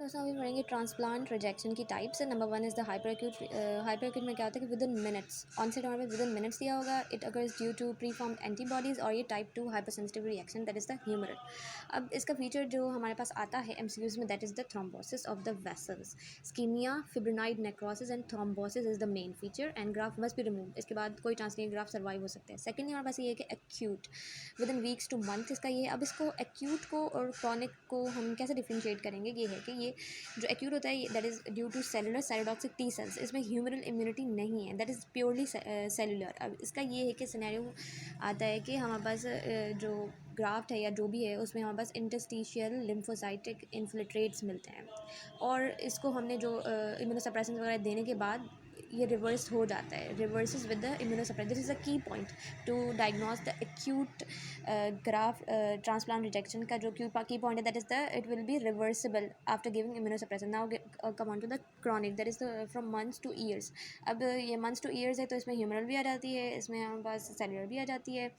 दोस्तों अभी पढ़ेंगे ट्रांसप्लांट रिजेक्शन की types. Number one is the hyper acute में क्या होता है कि विद इन मिनट्स ऑनसेट होने में विद इन मिनट्स दिया होगा। It occurs due to pre formed antibodies और ये type 2 hyper sensitive reaction that is the humoral. अब इसका फीचर जो हमारे पास आता है एमसीक्यूज में that is the thrombosis of the vessels, ischaemia, fibrinoid necrosis and thrombosis is the main feature and graft must be remove. इसके बाद कोई चांस नहीं ग्राफ सर्वाइव हो सकते हैं। सेकेंडली हमारे पास ये है कि acute with in weeks two month इसका ये। अब इसको एक्यूट को और क्रॉनिक को हम कैसे डिफ्रेंशिएट करेंगे, ये है कि ये जो एक्यूट होता है that is due to cellular cytotoxic T cells. इसमें ह्यूमरल इम्यूनिटी नहीं है, दैट इज़ प्योरली सेलुलर। अब इसका ये है कि सिनेरियो आता है कि हमारे पास जो ग्राफ्ट है या जो भी है उसमें हमारे पास इंटरस्टिशियल लिम्फोसाइटिक इन्फिल्ट्रेट्स मिलते हैं और इसको हमने जो इम्यूनोसप्रेसेंस वगैरह देने के बाद ये रिवर्स हो जाता है, reverses with the immunosuppressants. This is a key point to diagnose the acute graft transplant rejection का जो की पॉइंट है that is the it will be reversible after giving immunosuppressants. Now come on to the chronic that is the from months to years. अब ये months to years है तो इसमें humoral भी आ जाती है, इसमें हमारे पास सेलुलर भी आ जाती है।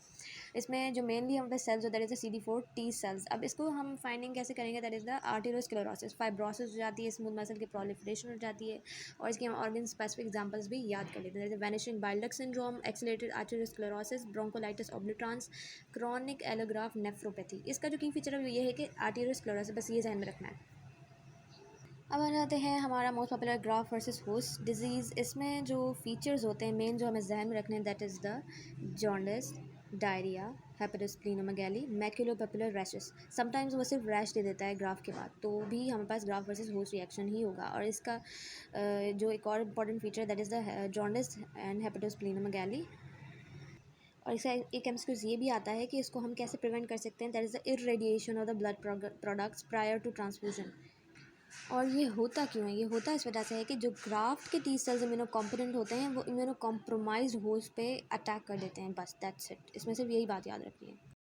इसमें जो मेनली हमारे पास cells that is the CD4 T cells. अब इसको हम फाइंडिंग कैसे करेंगे, that is the arteriosclerosis, fibrosis हो जाती है, स्मूथ मसल की प्रोलिफरेशन हो जाती है और इसके हम ऑर्गन स्पेसिफिक एग्जांपल्स भी याद कर लेते हैं। Vanishing bile duct syndrome, accelerated arteriosclerosis, bronchiolitis obliterans, chronic allograft nephropathy. इसका जो की फीचर है वो ये है कि आर्टेरियोस्क्लेरोसिस, बस ये ध्यान में रखना है। अब आ जाते हैं हमारा most popular graph versus host disease. इसमें जो फीचर्स होते हैं मेन जो हमें जहन में रखने हैं that is the jaundice, diarrhoea, hepatosplenomegaly, maculopapular rashes. Sometimes वो सिर्फ रैश दे देता है ग्राफ के बाद, तो भी हमारे पास ग्राफ वर्सेस होस्ट रिएक्शन ही होगा। और इसका जो एक और इम्पॉर्टेंट फीचर है that is the jaundice and hepatosplenomegaly. और इसका एक एमसीक्यूज ये भी आता है कि इसको हम कैसे प्रिवेंट कर सकते हैं, that is the irradiation of the blood products prior to transfusion. और ये होता क्यों है, ये होता इस वजह से है कि जो ग्राफ्ट के टी सेल्स इम्यूनो कॉम्पोनेंट होते हैं वो इम्यूनो कॉम्प्रोमाइज्ड होस्ट पे अटैक कर देते हैं, बस दैट्स इट। इसमें सिर्फ यही बात याद रखनी है।